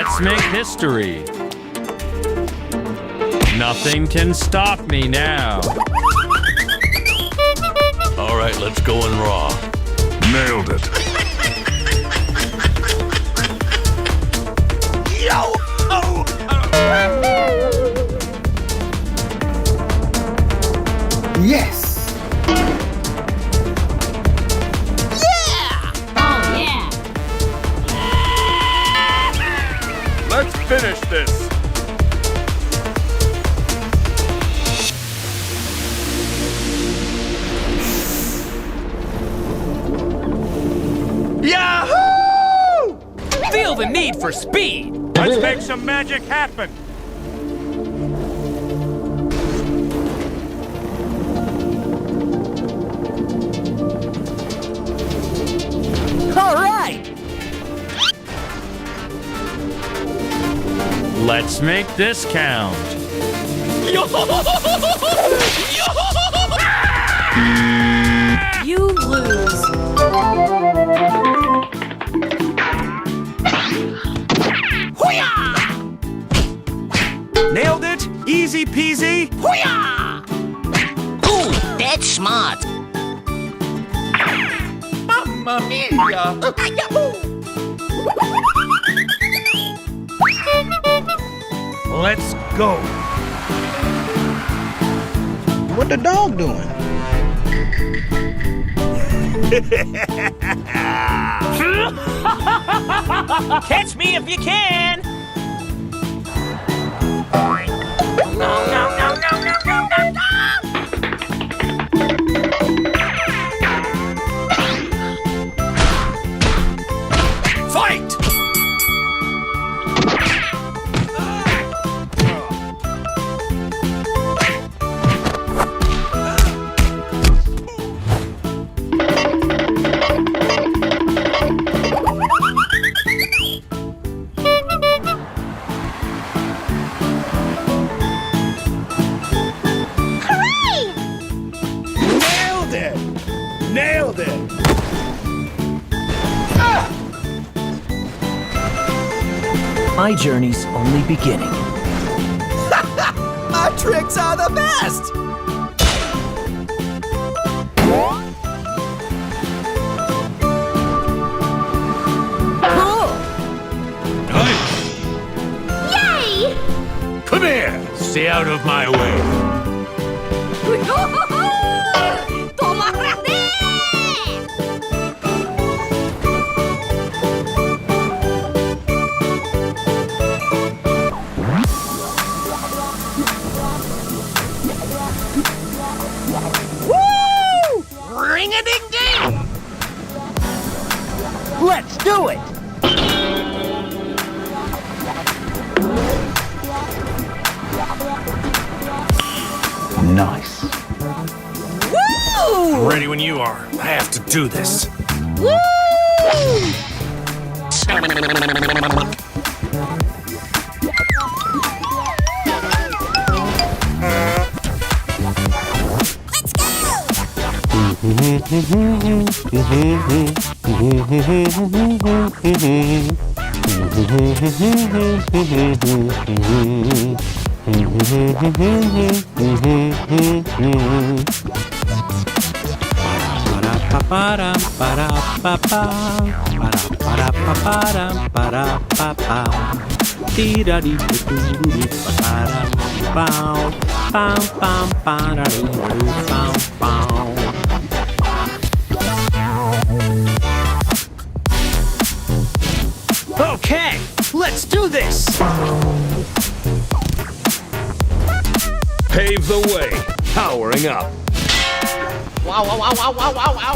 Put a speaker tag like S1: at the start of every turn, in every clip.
S1: Let's make history. Nothing can stop me now.
S2: All right, let's go in raw.
S3: Nailed it.
S2: Yo! Oh!
S4: Yes!
S3: Let's finish this.
S2: Yahoo!
S1: Feel the need for speed.
S3: Let's make some magic happen.
S1: All right. Let's make this count.
S5: You lose.
S3: Nailed it. Easy peasy.
S6: Ooh, that's smart.
S2: Mamma mia!
S3: Let's go.
S4: What the dog doing?
S6: Catch me if you can. No, no, no, no, no, no, no, no.
S2: Fight!
S3: Nailed it. Nailed it.
S7: My journey's only beginning.
S2: Our tricks are the best!
S3: Nice.
S5: Yay!
S3: Come here. Stay out of my way.
S5: ¡Tómate!
S6: Ring-a-ding-ding!
S7: Let's do it! Nice.
S5: Woo!
S3: Ready when you are. I have to do this.
S5: Woo!
S1: Okay, let's do this.
S3: Pave the way. Powering up.
S6: Wow, wow, wow, wow, wow, wow, wow.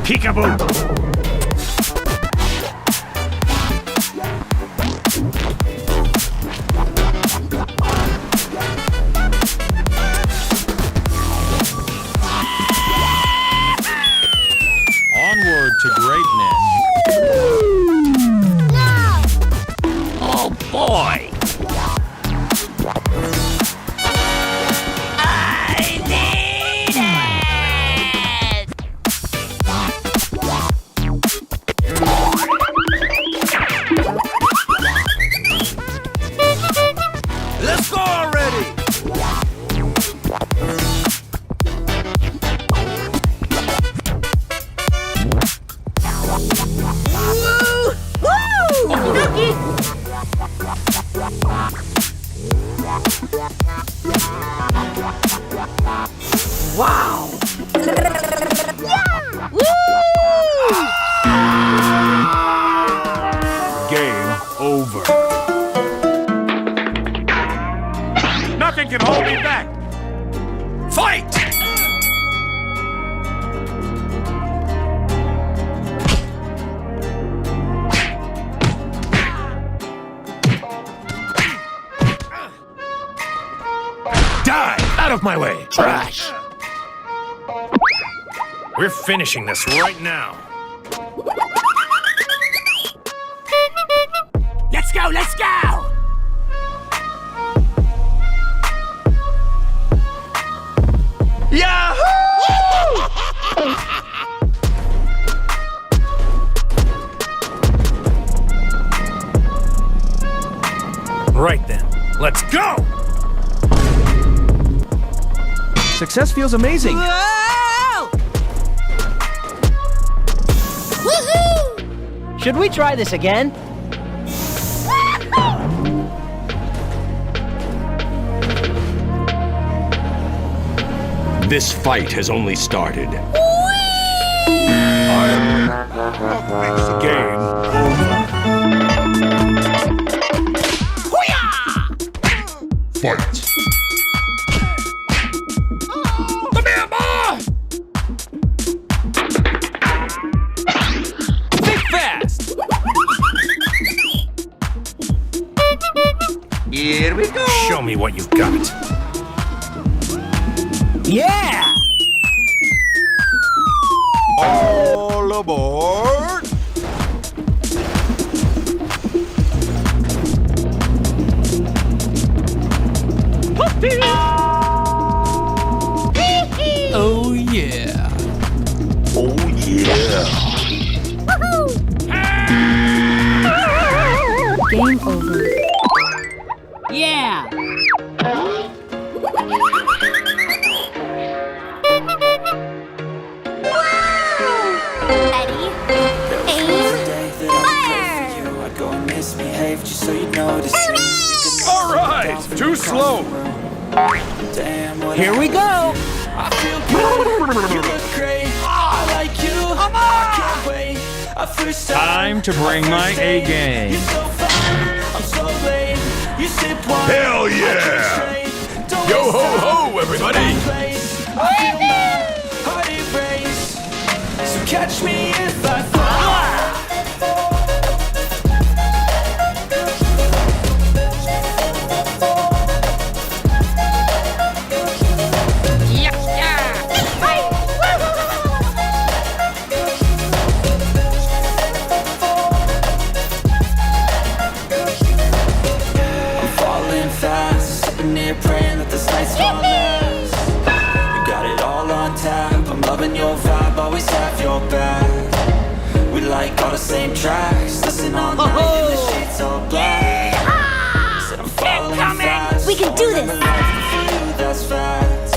S3: Peekaboo.
S1: Onward to greatness.
S6: Oh boy!
S7: Wow!
S3: Game over.
S1: Nothing can hold me back.
S2: Fight!
S3: Die! Out of my way! Trash! We're finishing this right now.
S6: Let's go, let's go!
S2: Yahoo!
S3: Right then, let's go!
S7: Success feels amazing. Should we try this again?
S3: This fight has only started. Game over. Fight.
S2: Come here, boy!
S1: Think fast.
S2: Here we go!
S3: Show me what you've got.
S7: Yeah!
S2: All aboard!
S1: Oh yeah.
S2: Oh yeah!
S5: Game over.
S6: Yeah!
S5: Ready? Aim. Fire!
S3: All right, too slow.
S7: Here we go!
S1: Time to bring my A game.
S3: Hell yeah! Yo ho ho, everybody!
S8: Catch me if I fall. I'm falling fast, sitting here praying that this night's gonna last. You got it all on tap, I'm loving your vibe, always have your back. We like all the same tracks, listen all night in the sheets all black. Said I'm falling fast,
S5: We can do this.
S8: that's fact.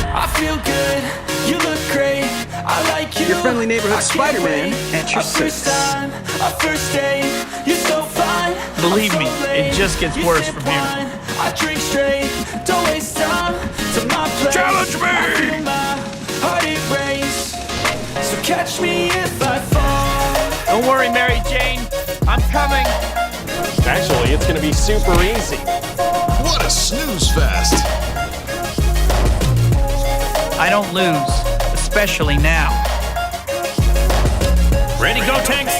S8: I feel good, you look great, I like you.
S4: Your friendly neighborhood
S8: I can't
S4: Spider-Man
S8: wait.
S4: at your
S8: Our first
S4: service.
S8: time, our first date, you're so fine.
S1: Believe
S8: I'm
S1: me,
S8: so
S1: it
S8: late.
S1: just gets
S8: You
S1: worse
S8: sip
S1: from here.
S8: wine, I drink straight, don't waste time to my place.
S3: Challenge me!
S8: I feel my heart it race, so catch me if I fall.
S1: Don't worry, Mary Jane. I'm coming.
S3: Actually, it's gonna be super easy.
S2: What a snooze fest!
S9: I don't lose, especially now.
S1: Ready, go, tanks.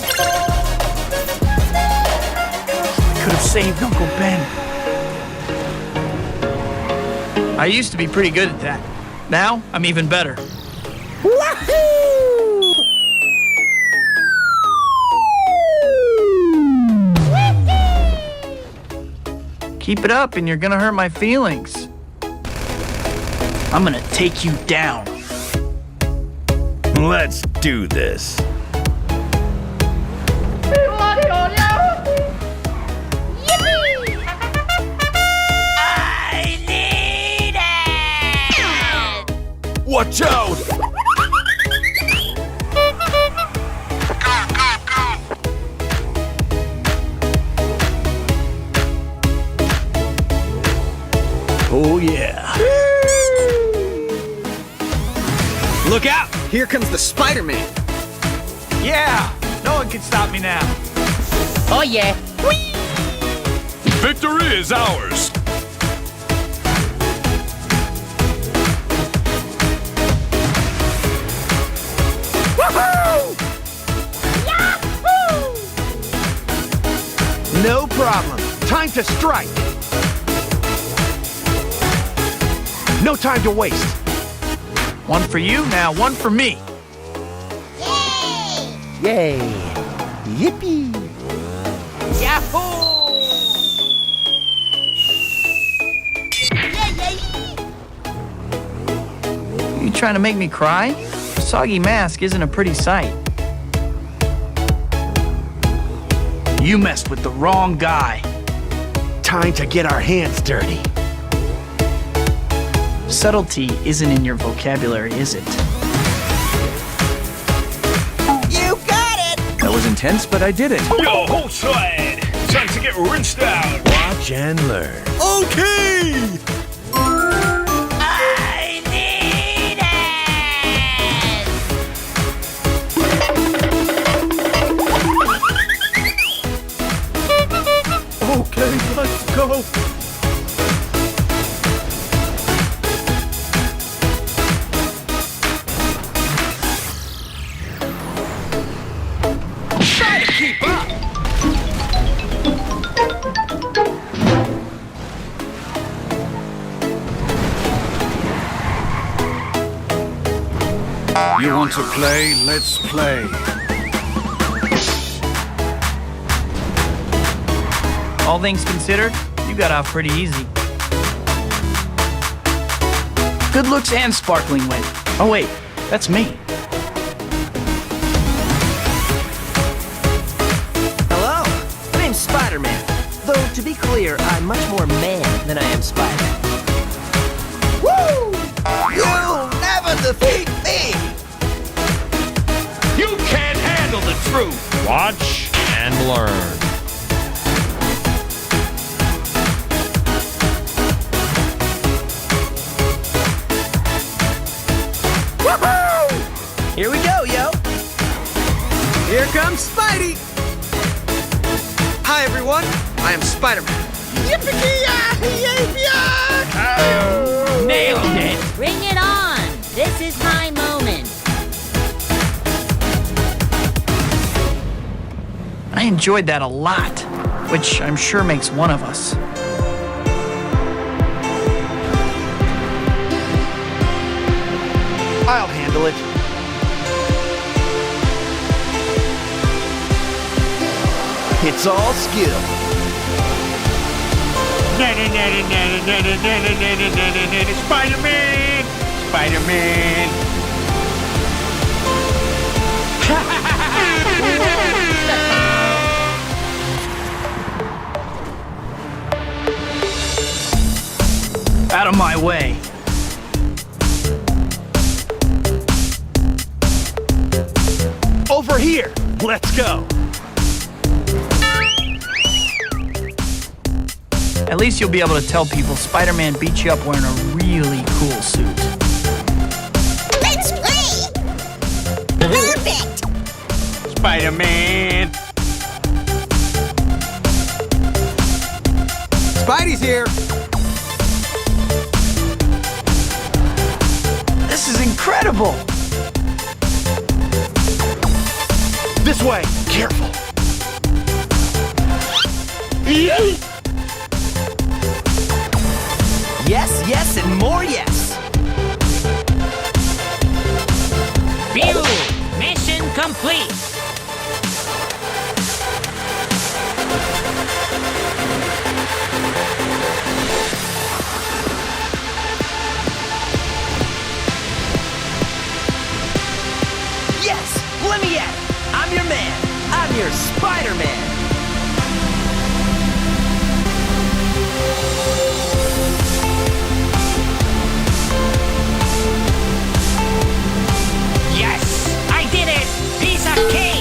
S9: Could have saved Uncle Ben. I used to be pretty good at that. Now, I'm even better. Keep it up and you're gonna hurt my feelings. I'm gonna take you down.
S3: Let's do this.
S6: I need it!
S3: Watch out! Oh, yeah.
S1: Look out!
S4: Here comes the Spider-Man.
S9: Yeah, no one can stop me now.
S7: Oh yeah.
S1: Victory is ours!
S3: No problem. Time to strike. No time to waste.
S9: One for you, now one for me.
S7: Yay. Yippee.
S9: You trying to make me cry? A soggy mask isn't a pretty sight. You messed with the wrong guy.
S3: Time to get our hands dirty.
S9: Subtlety isn't in your vocabulary, is it?
S7: You got it.
S1: That was intense, but I did it.
S3: Yo, whole side. Time to get rinsed out. Watch and learn.
S2: Okay!
S6: I need it!
S3: Okay, let's go.
S4: Try to keep up.
S2: You want to play? Let's play.
S9: All things considered, you got off pretty easy. Good looks and sparkling wit. Oh wait, that's me.
S7: Hello. My name's Spider-Man. Though, to be clear, I'm much more man than I am Spider.
S4: Woo! You'll never defeat me.
S1: You can't handle the truth! Watch and learn.
S7: Here we go, yo.
S4: Here comes Spidey. Hi, everyone. I am Spider-Man.
S1: Nailed it!
S6: Bring it on! This is my moment.
S9: I enjoyed that a lot, which I'm sure makes one of us.
S3: I'll handle it. It's all skill.
S1: Spider-Man! Spider-Man!
S9: Out of my way.
S3: Over here. Let's go.
S9: At least you'll be able to tell people Spider-Man beat you up wearing a really cool suit.
S6: Let's play! Perfect!
S1: Spider-Man!
S4: Spidey's here.
S9: This is incredible!
S3: This way. Careful.
S7: Yes, yes, and more yes.
S6: Phew! Mission complete!
S7: Yes, let me at it. I'm your man. I'm your Spider-Man.
S6: Yes! I did it! Piece of cake!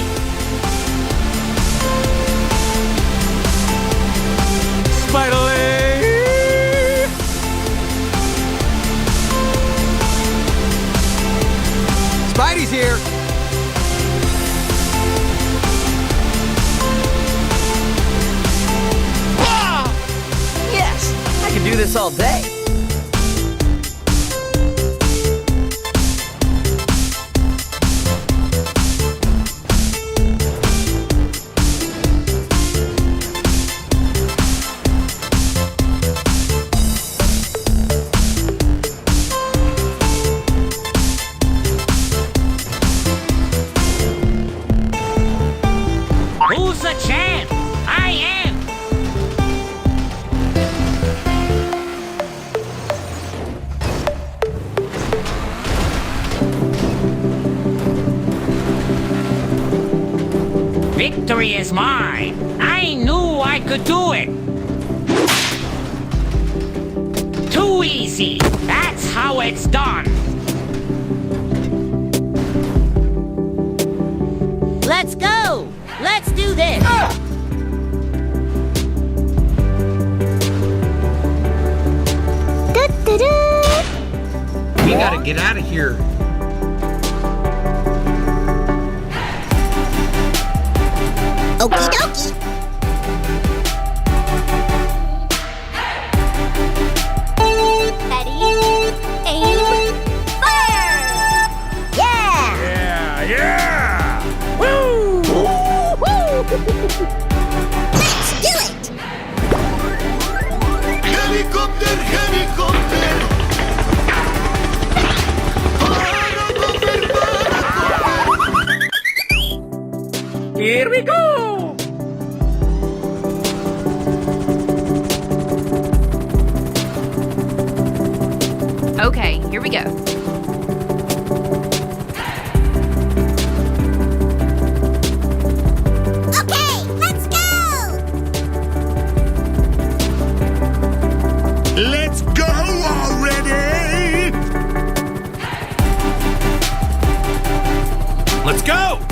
S7: do this all day.
S6: Who's the champ? I am. Victory is mine. I knew I could do it. Too easy. That's how it's done.
S10: Let's go! Let's do this!
S4: We gotta get out of here.
S10: Okie dokie! Ready, aim, fire! Yeah!
S3: Yeah!
S10: Woo! Let's do it!
S2: Helicopter, helicopter.
S6: Here we go!
S11: Okay, here we go.
S10: Okay, let's go!
S2: Let's go already.
S3: Let's go!